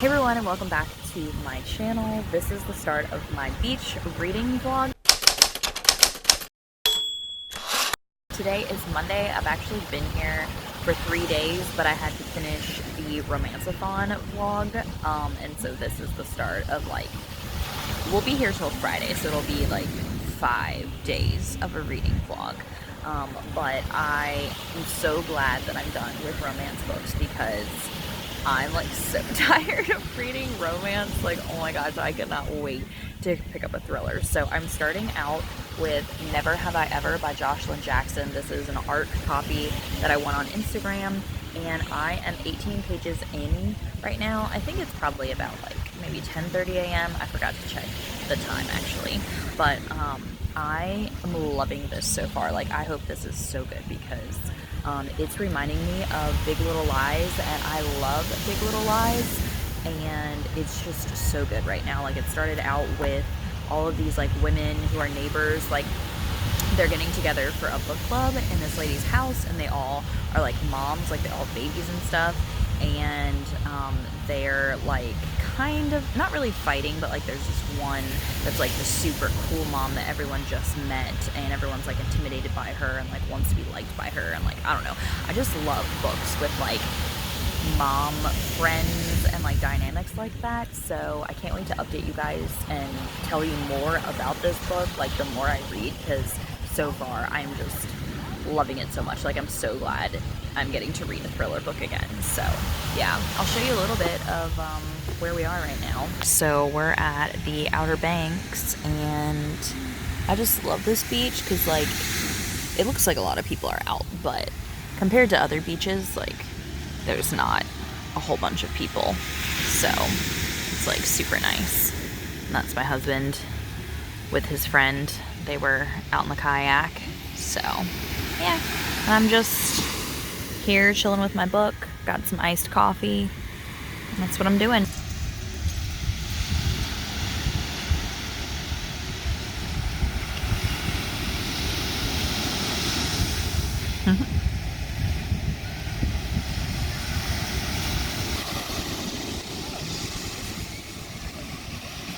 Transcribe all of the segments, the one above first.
Hey everyone, and welcome back to my channel. This is the start of my beach reading vlog. Today is Monday. I've actually been here for 3 days, but I had to finish the Romanceathon vlog, and so this is the start of we'll be here till Friday, so it'll be 5 days of a reading vlog. But I am so glad that I'm done with romance books because I'm so tired of reading romance. Oh my gosh, I cannot wait to pick up a thriller. So I'm starting out with Never Have I Ever by Jocelyn Jackson. This is an art copy that I won on Instagram, and I am 18 pages in right now. I think it's probably about maybe 10:30 a.m. I forgot to check the time actually, but I am loving this so far. I hope this is so good because it's reminding me of Big Little Lies, and I love Big Little Lies, and it's just so good right now. It started out with all of these women who are neighbors, they're getting together for a book club in this lady's house, and they all are moms, they all have babies and stuff, and they're kind of not really fighting, but there's this one that's the super cool mom that everyone just met, and everyone's intimidated by her and wants to be liked by her, and I don't know, I just love books with mom friends and dynamics like that. So I can't wait to update you guys and tell you more about this book the more I read, because so far I'm just loving it so much. I'm so glad I'm getting to read a thriller book again. So yeah, I'll show you a little bit of where we are right now. So we're at the Outer Banks, and I just love this beach because it looks like a lot of people are out, but compared to other beaches, there's not a whole bunch of people, so it's super nice. And that's my husband with his friend. They were out in the kayak, so yeah. And I'm just here chilling with my book, got some iced coffee, and that's what I'm doing.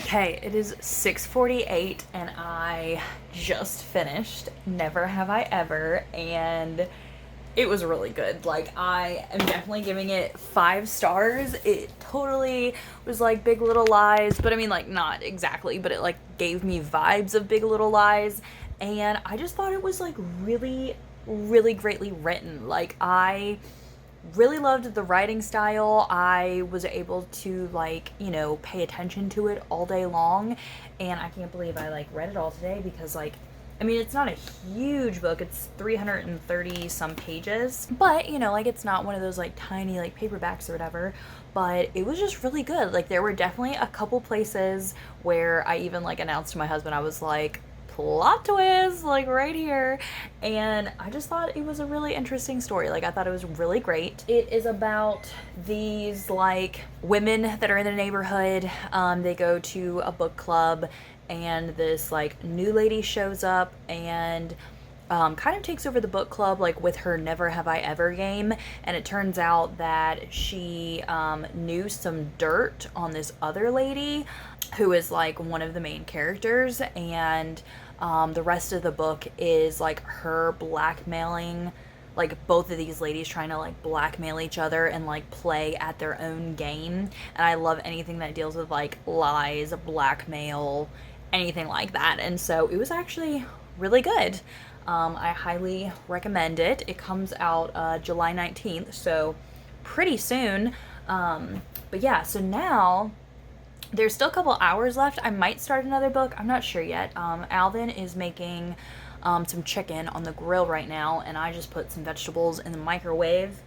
Okay, it is 6:48 and I just finished Never Have I Ever, and it was really good. I am definitely giving it 5 stars. It totally was Big Little Lies, but I mean not exactly, but it gave me vibes of Big Little Lies, and I just thought it was really, really greatly written. I really loved the writing style. I was able to pay attention to it all day long, and I can't believe I read it all today because I mean, it's not a huge book. It's 330 some pages, but it's not one of those tiny paperbacks or whatever, but it was just really good. There were definitely a couple places where I even announced to my husband, I was plot twist, right here. And I just thought it was a really interesting story. I thought it was really great. It is about these women that are in the neighborhood. They go to a book club, and this new lady shows up and kind of takes over the book club with her Never Have I Ever game. And it turns out that she knew some dirt on this other lady who is one of the main characters, and the rest of the book is her blackmailing both of these ladies, trying to blackmail each other and play at their own game. And I love anything that deals with lies, blackmail, anything like that. And so it was actually really good. I highly recommend it. It comes out July 19th, so pretty soon. But yeah, so now there's still a couple hours left. I might start another book. I'm not sure yet. Alvin is making some chicken on the grill right now, and I just put some vegetables in the microwave.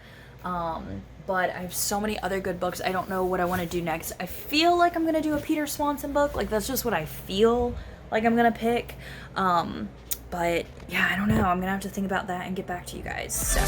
But I have so many other good books. I don't know what I want to do next. I feel like I'm going to do a Peter Swanson book. That's just what I feel like I'm going to pick. But yeah, I don't know. I'm going to have to think about that and get back to you guys. So.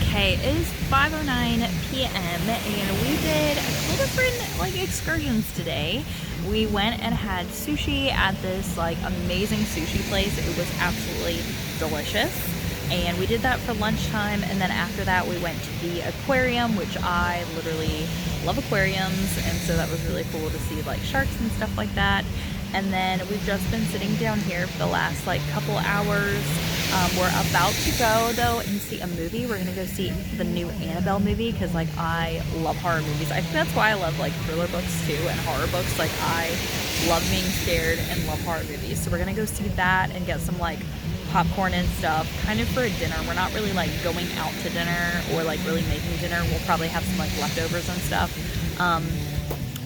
Okay, it is 5:09 p.m. and we did a couple different like excursions today. We went and had sushi at this like amazing sushi place. It was absolutely delicious. And we did that for lunchtime, and then after that we went to the aquarium, which I literally love aquariums, and so that was really cool to see like sharks and stuff like that. And then we've just been sitting down here for the last like couple hours. We're about to go though and see a movie. We're gonna go see the new Annabelle movie because like I love horror movies. I think that's why I love like thriller books too and horror books. Like I love being scared and love horror movies. So we're gonna go see that and get some like popcorn and stuff kind of for a dinner. We're not really like going out to dinner or like really making dinner. We'll probably have some like leftovers and stuff.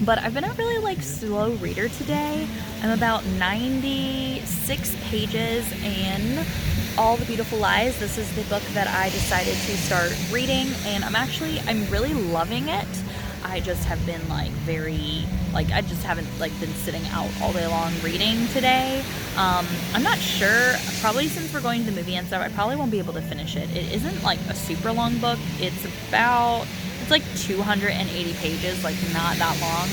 But I've been a really like slow reader today. I'm about 96 pages in All the Beautiful Lies. This is the book that I decided to start reading, and I'm really loving it. I just have been like I just haven't like been sitting out all day long reading today. I'm not sure, probably since we're going to the movie and stuff, I probably won't be able to finish it. It isn't like a super long book. It's like 280 pages, like not that long.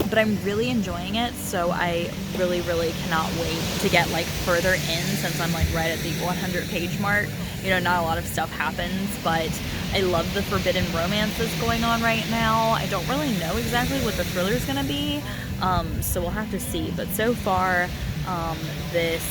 But I'm really enjoying it, so I really cannot wait to get like further in, since I'm like right at the 100 page mark. You know, not a lot of stuff happens, but I love the forbidden romance that's going on right now. I don't really know exactly what the thriller is going to be, so we'll have to see. But so far, this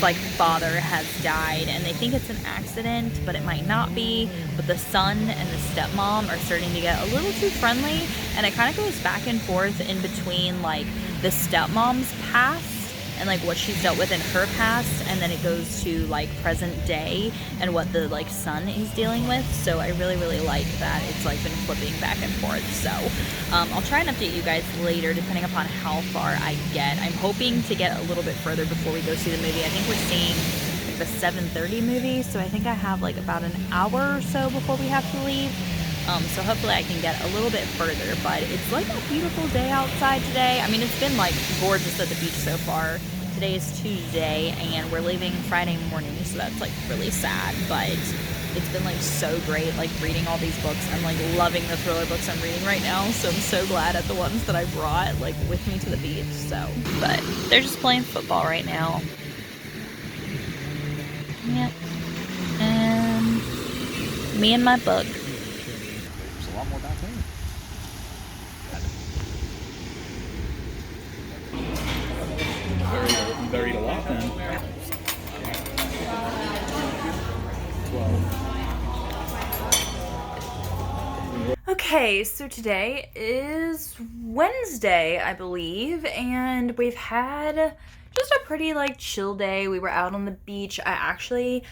like father has died, and they think it's an accident, but it might not be. But the son and the stepmom are starting to get a little too friendly, and it kind of goes back and forth in between like the stepmom's past and like what she's dealt with in her past, and then it goes to like present day and what the like son is dealing with. So I really like that it's like been flipping back and forth. So I'll try and update you guys later depending upon how far I get. I'm hoping to get a little bit further before we go see the movie. I think we're seeing like the 7:30 movie, so I think I have like about an hour or so before we have to leave. So hopefully I can get a little bit further, but it's like a beautiful day outside today. I mean, it's been like gorgeous at the beach so far. Today is Tuesday and we're leaving Friday morning, so that's like really sad, but it's been like so great like reading all these books. I'm like loving the thriller books I'm reading right now, so I'm so glad at the ones that I brought like with me to the beach. So, but they're just playing football right now. Yep. And me and my book. There's a lot more back there. Buried a lot then. 12. Okay, so today is Wednesday, I believe, and we've had just a pretty like chill day. We were out on the beach. I actually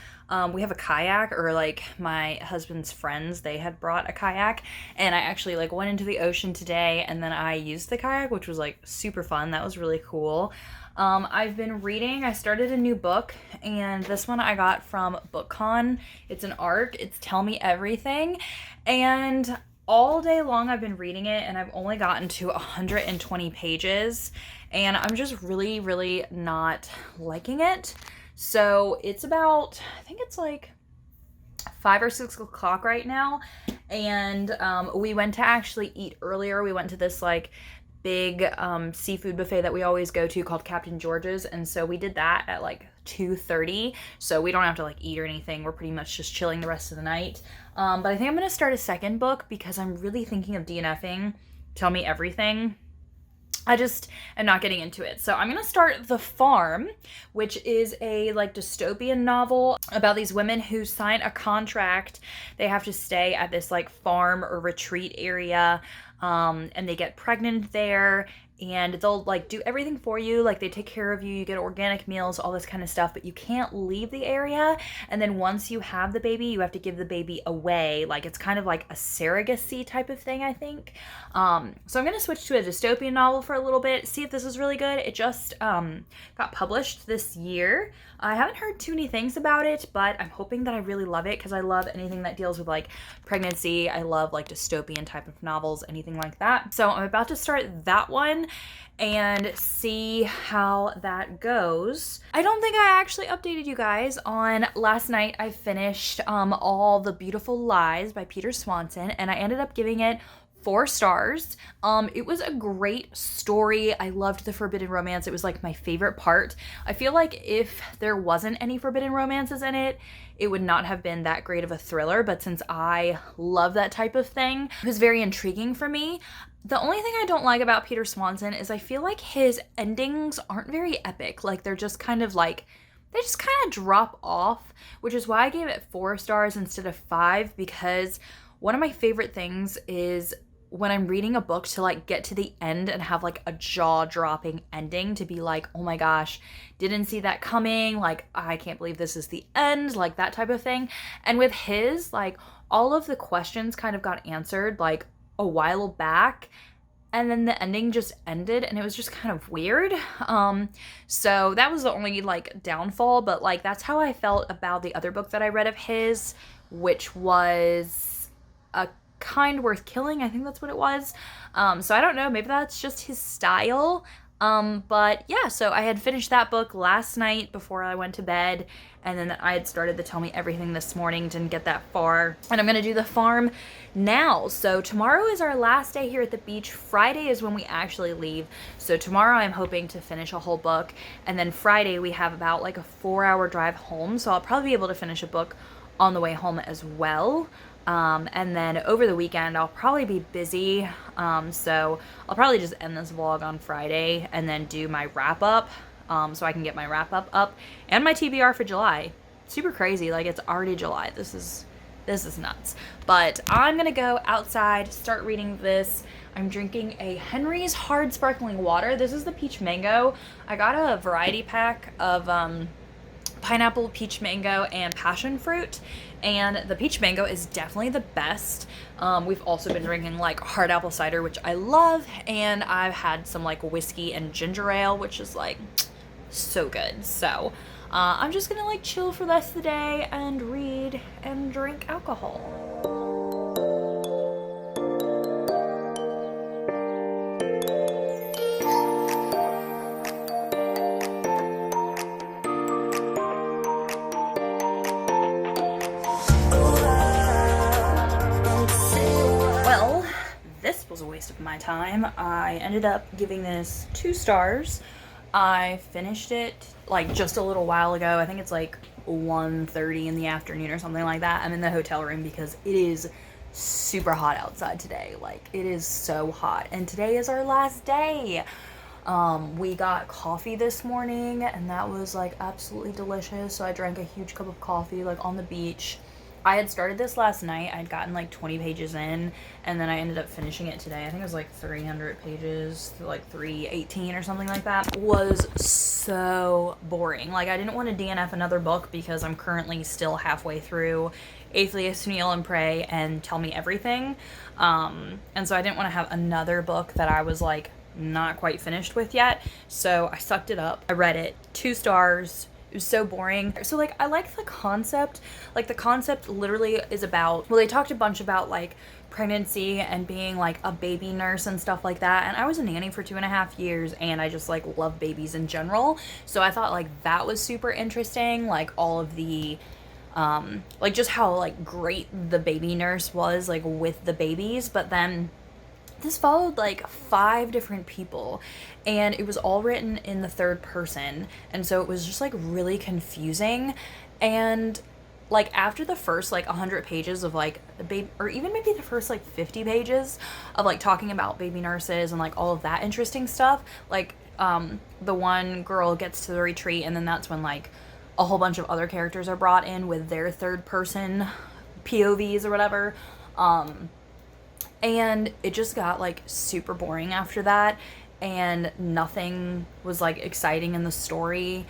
we have a kayak, or like my husband's friends, they had brought a kayak, and I actually like went into the ocean today, and then I used the kayak, which was like super fun. That was really cool. I've been reading. I started a new book, and this one I got from BookCon. It's an ARC. It's Tell Me Everything, and all day long I've been reading it, and I've only gotten to 120 pages, and I'm just really not liking it. So it's about, I think it's like 5 or 6 o'clock right now, and we went to actually eat earlier. We went to this like big seafood buffet that we always go to called Captain George's, and so we did that at like 2:30, so we don't have to like eat or anything. We're pretty much just chilling the rest of the night. But I think I'm gonna start a second book because I'm really thinking of DNFing Tell Me Everything. I just am not getting into it. So I'm gonna start The Farm, which is a like dystopian novel about these women who sign a contract. They have to stay at this like farm or retreat area, and they get pregnant there, and they'll like do everything for you. Like they take care of you, you get organic meals, all this kind of stuff, but you can't leave the area. And then once you have the baby, you have to give the baby away. Like it's kind of like a surrogacy type of thing, I think. So I'm gonna switch to a dystopian novel for a little bit, see if this is really good. It just got published this year. I haven't heard too many things about it, but I'm hoping that I really love it because I love anything that deals with like pregnancy. I love like dystopian type of novels, anything like that. So I'm about to start that one and see how that goes. I don't think I actually updated you guys on last night. I finished All the Beautiful Lies by Peter Swanson, and I ended up giving it 4 stars. It was a great story. I loved the forbidden romance. It was like my favorite part. I feel like if there wasn't any forbidden romances in it, it would not have been that great of a thriller, but since I love that type of thing, it was very intriguing for me. The only thing I don't like about Peter Swanson is I feel like his endings aren't very epic. Like they're just kind of like, they just kind of drop off, which is why I gave it 4 stars instead of 5, because one of my favorite things is when I'm reading a book to like get to the end and have like a jaw-dropping ending, to be like, oh my gosh, didn't see that coming, like I can't believe this is the end, like that type of thing. And with his, like all of the questions kind of got answered like a while back, and then the ending just ended and it was just kind of weird. So that was the only like downfall, but like that's how I felt about the other book that I read of his, which was A Kind Worth Killing. I think that's what it was. So I don't know, maybe that's just his style. But yeah, so I had finished that book last night before I went to bed, and then I had started the Tell Me Everything this morning, didn't get that far, and I'm gonna do the farm now. So tomorrow is our last day here at the beach. Friday is when we actually leave. So tomorrow I'm hoping to finish a whole book, and then Friday we have about like a 4-hour drive home, so I'll probably be able to finish a book on the way home as well. And then over the weekend I'll probably be busy, so I'll probably just end this vlog on Friday and then do my wrap up, so I can get my wrap up and my TBR for July. Super crazy, like it's already July. This is nuts. But I'm gonna go outside, start reading this. I'm drinking a Henry's Hard Sparkling Water. This is the peach mango. I got a variety pack of pineapple, peach mango, and passion fruit, and the peach mango is definitely the best. We've also been drinking like hard apple cider, which I love, and I've had some like whiskey and ginger ale, which is like so good. So I'm just gonna like chill for the rest of the day and read and drink alcohol. This was a waste of my time. I ended up giving this 2 stars. I finished it like just a little while ago. I think it's like 1:30 in the afternoon or something like that. I'm in the hotel room because it is super hot outside today. Like it is so hot, and today is our last day. We got coffee this morning and that was like absolutely delicious. So I drank a huge cup of coffee like on the beach. I had started this last night. I'd gotten like 20 pages in, and then I ended up finishing it today. I think it was like 300 pages, like 318 or something like that. It was so boring. Like I didn't want to DNF another book because I'm currently still halfway through Atheist, Kneel and Pray and Tell Me Everything. And so I didn't want to have another book that I was like not quite finished with yet. So I sucked it up. I read it, 2 stars. It was so boring. So like I like the concept. Like the concept literally is about, well, they talked a bunch about like pregnancy and being like a baby nurse and stuff like that. And I was a nanny for 2.5 years and I just like love babies in general. So I thought like that was super interesting. Like all of the like just how like great the baby nurse was like with the babies. But then this followed like 5 different people and it was all written in the 3rd person, and so it was just like really confusing. And like after the first like 100 pages of like the baby, or even maybe the first like 50 pages of like talking about baby nurses and like all of that interesting stuff, like the one girl gets to the retreat and then that's when like a whole bunch of other characters are brought in with their 3rd person POVs or whatever. And it just got like super boring after that. and nothing was like exciting in the story,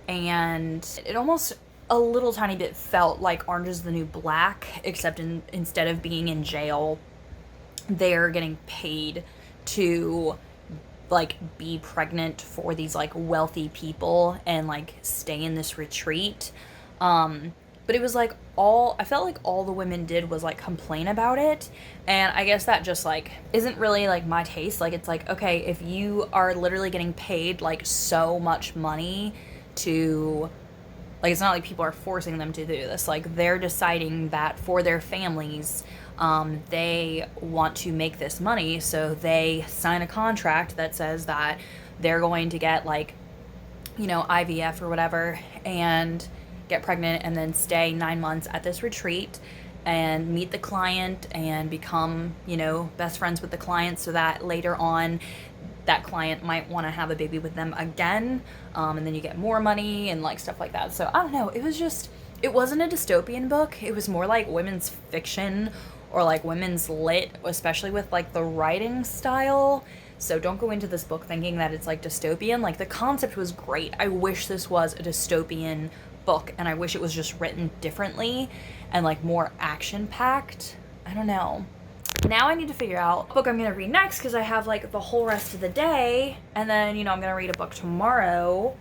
and it almost a little tiny bit felt like Orange is the New Black, except instead of being in jail, they're getting paid to like be pregnant for these like wealthy people and like stay in this retreat. But it was like I felt like all the women did was like complain about it, and I guess that just like isn't really like my taste. Like, it's like, okay, if you are literally getting paid like so much money to, like, it's not like people are forcing them to do this, like they're deciding that for their families, they want to make this money, so they sign a contract that says that they're going to get like, you know, IVF or whatever, and get pregnant and then stay 9 months at this retreat and meet the client and become, you know, best friends with the client, so that later on that client might want to have a baby with them again, and then you get more money and like stuff like that. So I don't know, it wasn't a dystopian book, it was more like women's fiction or like women's lit, especially with like the writing style. So don't go into this book thinking that it's like dystopian. Like, the concept was great. I wish this was a dystopian book, and I wish it was just written differently and like more action packed. I don't know. Now I need to figure out what book I'm gonna read next, because I have like the whole rest of the day, and then, you know, I'm gonna read a book tomorrow.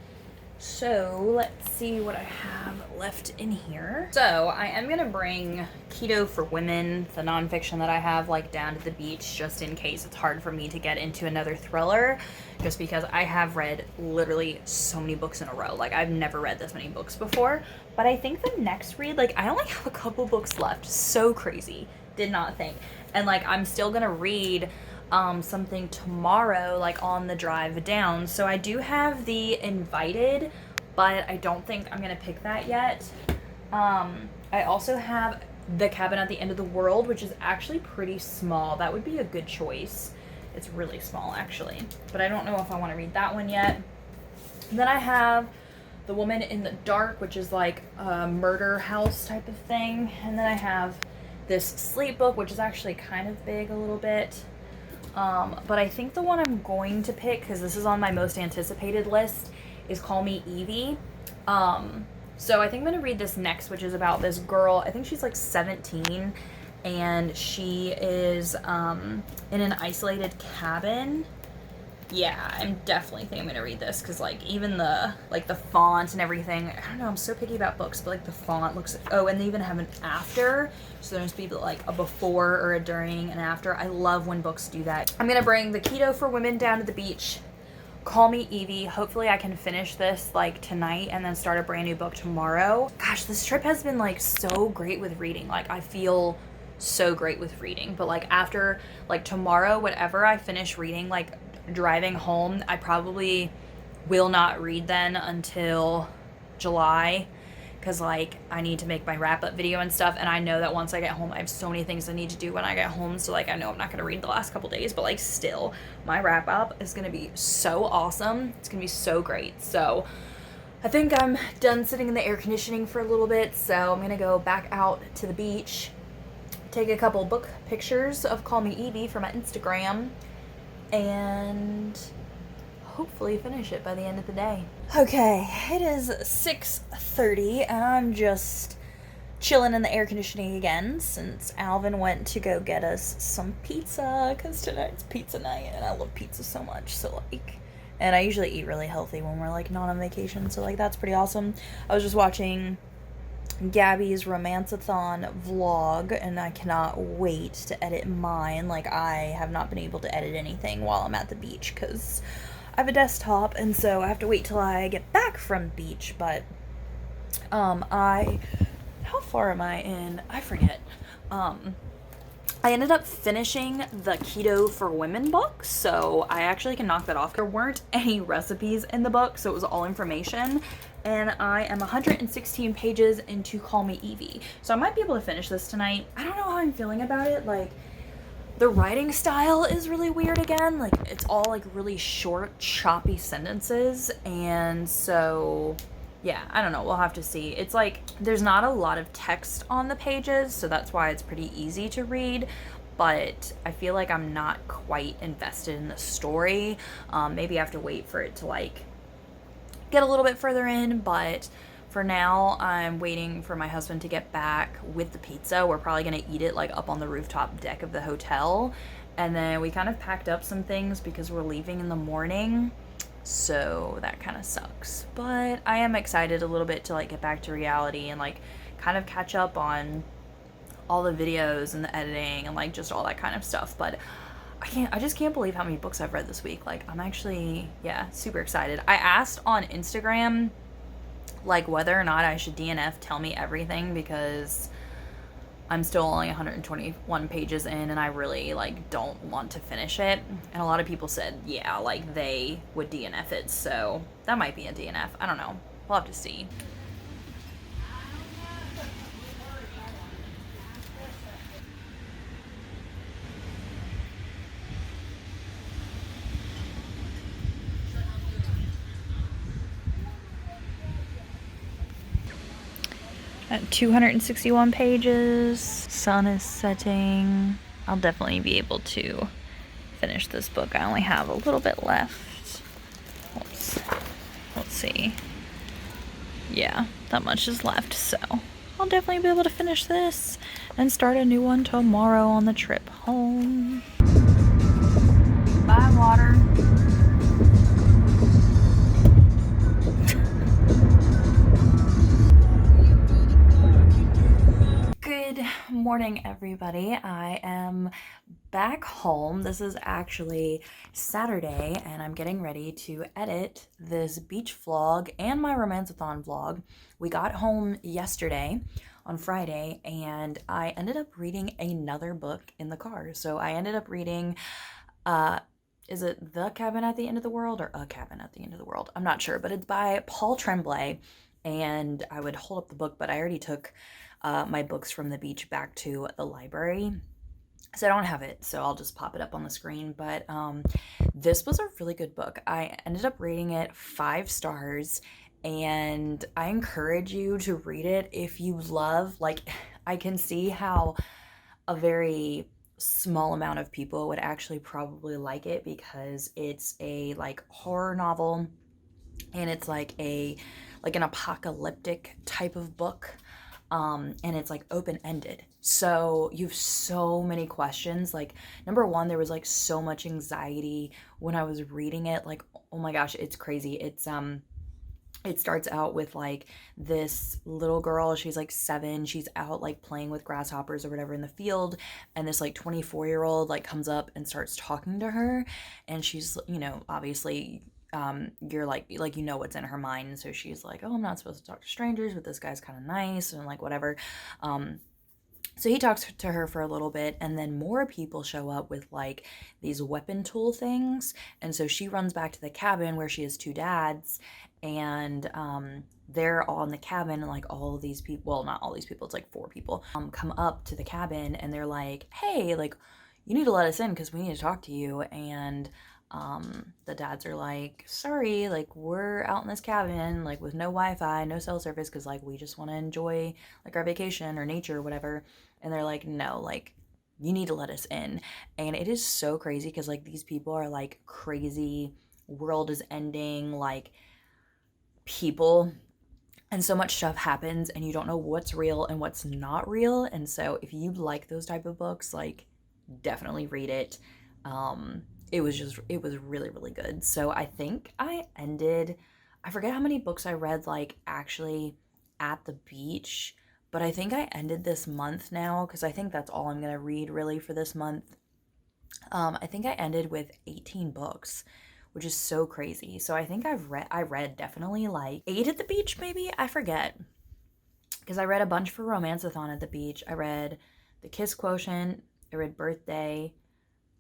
So let's see what I have left in here. So I am gonna bring Keto for Women, the nonfiction that I have, like down to the beach, just in case it's hard for me to get into another thriller, just because I have read literally so many books in a row. Like, I've never read this many books before. But I think the next read, like, I only have a couple books left. So crazy. Did not think. And like, I'm still gonna read something tomorrow, like on the drive down. So I do have The Invited, but I don't think I'm gonna pick that yet. I also have The Cabin at the End of the World, which is actually pretty small. That would be a good choice. It's really small, actually, but I don't know if I want to read that one yet. Then I have The Woman in the Dark, which is like a murder house type of thing. And then I have this sleep book, which is actually kind of big a little bit. But I think the one I'm going to pick, because this is on my most anticipated list, is Call Me Evie. So I think I'm going to read this next, which is about this girl. I think she's like 17, and she is in an isolated cabin. Yeah, I'm definitely think I'm going to read this, because like even the font and everything, I don't know, I'm so picky about books, but like the font looks, oh, and they even have an after, so there's be like a before or a during and after. I love when books do that. I'm going to bring The Keto for Women down to the beach, Call Me Evie. Hopefully I can finish this like tonight and then start a brand new book tomorrow. Gosh, this trip has been like so great with reading. Like, I feel so great with reading, but like after like tomorrow, whatever I finish reading, like driving home, I probably will not read then until July, because like I need to make my wrap-up video and stuff, and I know that once I get home I have so many things I need to do when I get home, so like I know I'm not going to read the last couple days, but like still, my wrap-up is going to be so awesome. It's going to be so great. So I think I'm done sitting in the air conditioning for a little bit, so I'm going to go back out to the beach, take a couple book pictures of Call Me Evie for my Instagram, and hopefully finish it by the end of the day. Okay, it is 6:30 and I'm just chilling in the air conditioning again since Alvin went to go get us some pizza, because tonight's pizza night and I love pizza so much. So like, and I usually eat really healthy when we're like not on vacation, so like that's pretty awesome. I was just watching Gabby's Romance-a-thon vlog, and I cannot wait to edit mine. Like, I have not been able to edit anything while I'm at the beach because I have a desktop, and so I have to wait till I get back from beach. But how far am I in? I forget. I ended up finishing the Keto for Women book, so I actually can knock that off. There weren't any recipes in the book, so it was all information. And I am 116 pages into Call Me Evie. So I might be able to finish this tonight. I don't know how I'm feeling about it. Like, the writing style is really weird again. Like, it's all like really short, choppy sentences. And so, yeah, I don't know. We'll have to see. It's like, there's not a lot of text on the pages, so that's why it's pretty easy to read. but I feel like I'm not quite invested in the story. Maybe I have to wait for it to like get a little bit further in, but for now I'm waiting for my husband to get back with the pizza. We're probably gonna eat it like up on the rooftop deck of the hotel, and then we kind of packed up some things because we're leaving in the morning, so that kind of sucks. But I am excited a little bit to like get back to reality and like kind of catch up on all the videos and the editing and like just all that kind of stuff. But I just can't believe how many books I've read this week. Like, I'm actually, yeah, super excited. I asked on Instagram, like, whether or not I should DNF Tell Me Everything, because I'm still only 121 pages in and I really, like, don't want to finish it. And a lot of people said, yeah, like, they would DNF it. So that might be a DNF. I don't know. We'll have to see. At 261 pages, sun is setting. I'll definitely be able to finish this book. I only have a little bit left. Let's see. Yeah, that much is left, so I'll definitely be able to finish this and start a new one tomorrow on the trip home. Bye, water. Good morning, everybody. I am back home. This is actually Saturday, and I'm getting ready to edit this beach vlog and my Romanceathon vlog. We got home yesterday on Friday, and I ended up reading another book in the car. So I ended up reading, is it The Cabin at the End of the World or A Cabin at the End of the World? I'm not sure, but it's by Paul Tremblay, and I would hold up the book, but I already took my books from the beach back to the library, so I don't have it, so I'll just pop it up on the screen. But this was a really good book. I ended up rating it 5 stars, and I encourage you to read it if you love, like, I can see how a very small amount of people would actually probably like it, because it's a like horror novel, and it's like an apocalyptic type of book. And it's like open-ended, so you have so many questions. Like, number one, there was like so much anxiety when I was reading it. Like, oh my gosh, it's crazy. It starts out with like this little girl, she's like 7, she's out like playing with grasshoppers or whatever in the field, and this like 24-year-old like comes up and starts talking to her, and she's, you know, obviously you're like you know what's in her mind, and so she's like, oh, I'm not supposed to talk to strangers, but this guy's kind of nice, and like whatever. So he talks to her for a little bit, and then more people show up with like these weapon tool things, and so she runs back to the cabin where she has 2 dads, and they're all in the cabin, and like all of these people, well, not all these people, it's like 4 people, come up to the cabin, and they're like, hey, like, you need to let us in because we need to talk to you. And the dads are like, sorry, like, we're out in this cabin, like, with no Wi-Fi, no cell service, because like we just want to enjoy like our vacation or nature or whatever. And they're like, no, like, you need to let us in. And it is so crazy because like these people are like crazy, world is ending, like, people, and so much stuff happens and you don't know what's real and what's not real. And so if you like those type of books, like, definitely read it. It was really, really good. So I think I forget how many books I read like actually at the beach, but I think I ended this month now, because I think that's all I'm gonna read really for this month. I think I ended with 18 books, which is so crazy. So I think I read definitely like 8 at the beach, maybe, I forget, because I read a bunch for Romanceathon at the beach. I read The Kiss Quotient, I read Birthday,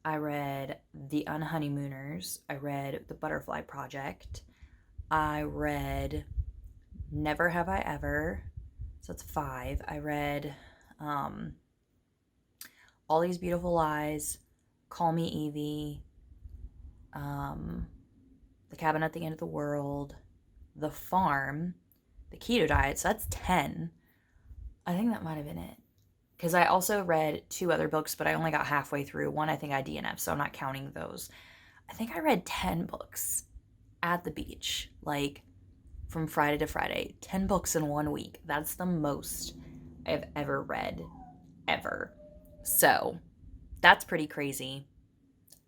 I read The Unhoneymooners, I read The Butterfly Project, I read Never Have I Ever, so that's 5. I read All These Beautiful Lies, Call Me Evie, The Cabin at the End of the World, The Farm, The Keto Diet, so that's 10. I think that might have been it. because I also read 2 other books, but I only got halfway through. One I think I DNF'd, so I'm not counting those. I think I read 10 books at the beach, like from Friday to Friday. 10 books in 1 week. That's the most I've ever read, ever. So that's pretty crazy.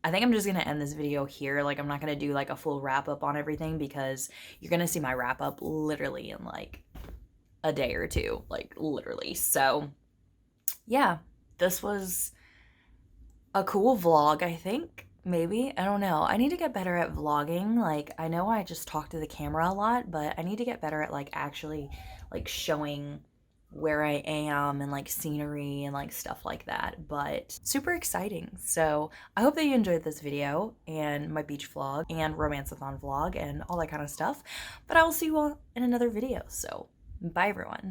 I think I'm just going to end this video here. Like, I'm not going to do like a full wrap up on everything because you're going to see my wrap up literally in like a day or two, like literally. So yeah, this was a cool vlog, I think. Maybe, I don't know. I need to get better at vlogging. Like, I know I just talk to the camera a lot, but I need to get better at like actually like showing where I am and like scenery and like stuff like that. But super exciting. So I hope that you enjoyed this video and my beach vlog and romanceathon vlog and all that kind of stuff. But I will see you all in another video. So bye everyone.